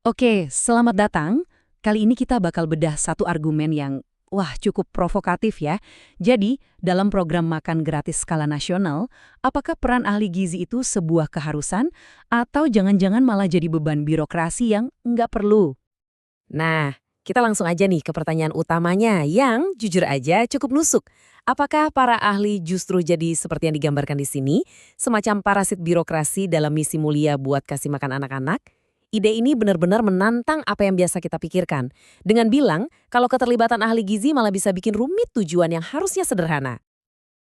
Oke, selamat datang. Kali ini kita bakal bedah satu argumen yang, cukup provokatif ya. Jadi, dalam program makan gratis skala nasional, apakah peran ahli gizi itu sebuah keharusan atau jangan-jangan malah jadi beban birokrasi yang nggak perlu? Nah, kita langsung aja nih ke pertanyaan utamanya yang jujur aja cukup nusuk. Apakah para ahli justru jadi seperti yang digambarkan di sini, semacam parasit birokrasi dalam misi mulia buat kasih makan anak-anak? Ide ini benar-benar menantang apa yang biasa kita pikirkan. Dengan bilang, kalau keterlibatan ahli gizi malah bisa bikin rumit tujuan yang harusnya sederhana.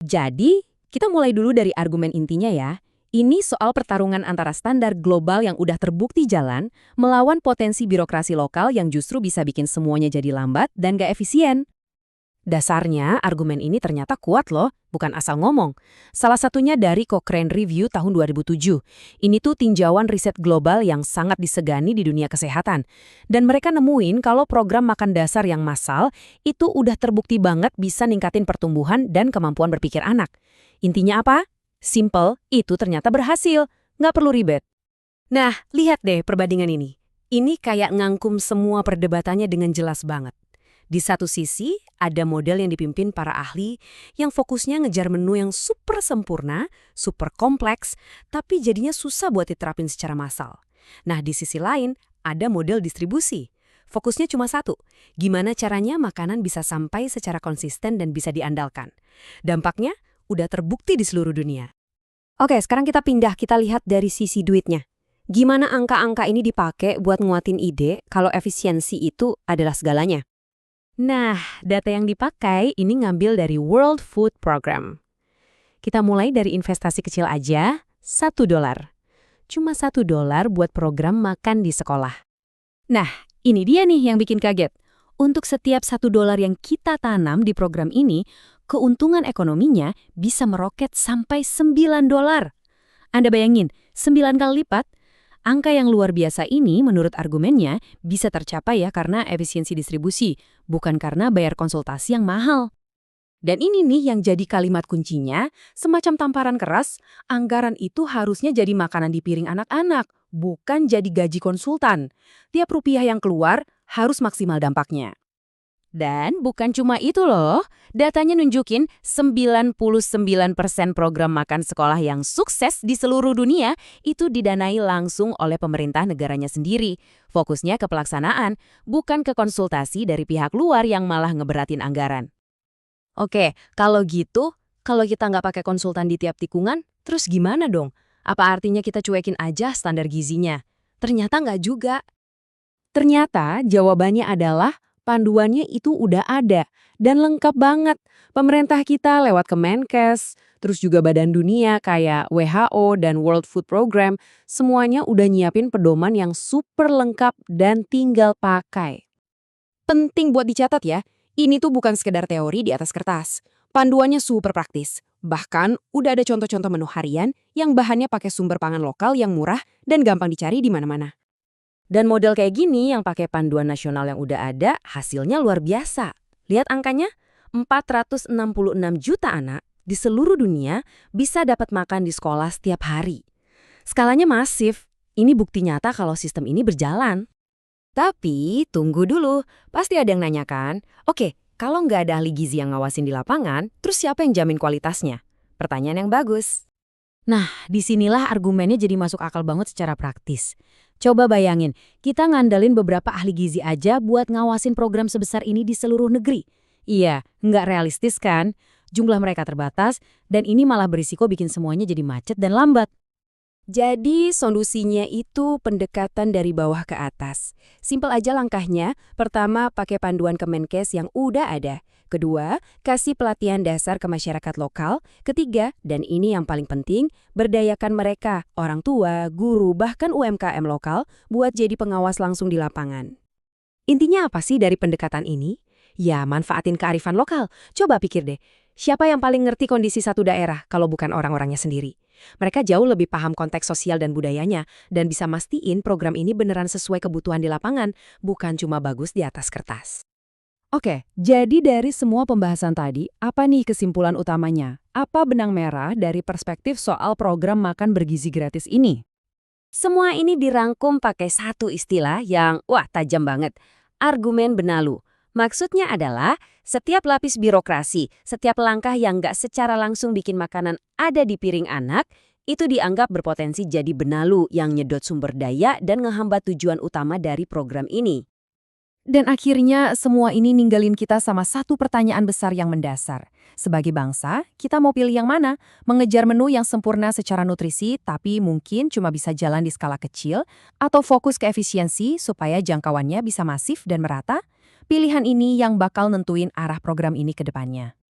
Jadi, kita mulai dulu dari argumen intinya ya. Ini soal pertarungan antara standar global yang udah terbukti jalan, melawan potensi birokrasi lokal yang justru bisa bikin semuanya jadi lambat dan gak efisien. Dasarnya, argumen ini ternyata kuat loh, bukan asal ngomong. Salah satunya dari Cochrane Review tahun 2007. Ini tuh tinjauan riset global yang sangat disegani di dunia kesehatan. Dan mereka nemuin kalau program makan dasar yang massal itu udah terbukti banget bisa ningkatin pertumbuhan dan kemampuan berpikir anak. Intinya apa? Simple, itu ternyata berhasil. Nggak perlu ribet. Nah, lihat deh perbandingan ini. Ini kayak ngangkum semua perdebatannya dengan jelas banget. Di satu sisi, ada model yang dipimpin para ahli yang fokusnya ngejar menu yang super sempurna, super kompleks, tapi jadinya susah buat diterapin secara massal. Nah, di sisi lain, ada model distribusi. Fokusnya cuma satu, gimana caranya makanan bisa sampai secara konsisten dan bisa diandalkan. Dampaknya udah terbukti di seluruh dunia. Oke, sekarang kita lihat dari sisi duitnya. Gimana angka-angka ini dipakai buat nguatin ide kalau efisiensi itu adalah segalanya? Nah, data yang dipakai ini ngambil dari World Food Program. Kita mulai dari investasi kecil aja, $1. Cuma $1 buat program makan di sekolah. Nah, ini dia nih yang bikin kaget. Untuk setiap $1 yang kita tanam di program ini, keuntungan ekonominya bisa meroket sampai $9. Anda bayangin, 9 kali lipat. Angka yang luar biasa ini menurut argumennya bisa tercapai ya karena efisiensi distribusi, bukan karena bayar konsultasi yang mahal. Dan ini nih yang jadi kalimat kuncinya, semacam tamparan keras, anggaran itu harusnya jadi makanan di piring anak-anak, bukan jadi gaji konsultan. Tiap rupiah yang keluar harus maksimal dampaknya. Dan bukan cuma itu loh, datanya nunjukin 99% program makan sekolah yang sukses di seluruh dunia itu didanai langsung oleh pemerintah negaranya sendiri. Fokusnya ke pelaksanaan, bukan ke konsultasi dari pihak luar yang malah ngeberatin anggaran. Oke, kalau gitu, kalau kita nggak pakai konsultan di tiap tikungan, terus gimana dong? Apa artinya kita cuekin aja standar gizinya? Ternyata nggak juga. Ternyata jawabannya adalah panduannya itu udah ada dan lengkap banget. Pemerintah kita lewat Kemenkes, terus juga Badan Dunia kayak WHO dan World Food Program, semuanya udah nyiapin pedoman yang super lengkap dan tinggal pakai. Penting buat dicatat ya, ini tuh bukan sekedar teori di atas kertas. Panduannya super praktis. Bahkan udah ada contoh-contoh menu harian yang bahannya pakai sumber pangan lokal yang murah dan gampang dicari di mana-mana. Dan model kayak gini yang pakai panduan nasional yang udah ada, hasilnya luar biasa. Lihat angkanya, 466 juta anak di seluruh dunia bisa dapat makan di sekolah setiap hari. Skalanya masif, ini bukti nyata kalau sistem ini berjalan. Tapi tunggu dulu, pasti ada yang nanyakan, oke, kalau nggak ada ahli gizi yang ngawasin di lapangan, terus siapa yang jamin kualitasnya? Pertanyaan yang bagus. Nah, disinilah argumennya jadi masuk akal banget secara praktis. Coba bayangin, kita ngandalin beberapa ahli gizi aja buat ngawasin program sebesar ini di seluruh negeri. Iya, nggak realistis kan? Jumlah mereka terbatas, dan ini malah berisiko bikin semuanya jadi macet dan lambat. Jadi solusinya itu pendekatan dari bawah ke atas. Simpel aja langkahnya, pertama pakai panduan Kemenkes yang udah ada. Kedua, kasih pelatihan dasar ke masyarakat lokal. Ketiga, dan ini yang paling penting, berdayakan mereka, orang tua, guru, bahkan UMKM lokal, buat jadi pengawas langsung di lapangan. Intinya apa sih dari pendekatan ini? Ya, manfaatin kearifan lokal. Coba pikir deh, siapa yang paling ngerti kondisi satu daerah kalau bukan orang-orangnya sendiri? Mereka jauh lebih paham konteks sosial dan budayanya, dan bisa mastiin program ini beneran sesuai kebutuhan di lapangan, bukan cuma bagus di atas kertas. Oke, jadi dari semua pembahasan tadi, apa nih kesimpulan utamanya? Apa benang merah dari perspektif soal program makan bergizi gratis ini? Semua ini dirangkum pakai satu istilah yang, wah, tajam banget. Argumen benalu. Maksudnya adalah, setiap lapis birokrasi, setiap langkah yang nggak secara langsung bikin makanan ada di piring anak, itu dianggap berpotensi jadi benalu yang nyedot sumber daya dan ngehambat tujuan utama dari program ini. Dan akhirnya semua ini ninggalin kita sama satu pertanyaan besar yang mendasar. Sebagai bangsa, kita mau pilih yang mana? Mengejar menu yang sempurna secara nutrisi tapi mungkin cuma bisa jalan di skala kecil, atau fokus ke efisiensi supaya jangkauannya bisa masif dan merata? Pilihan ini yang bakal nentuin arah program ini ke depannya.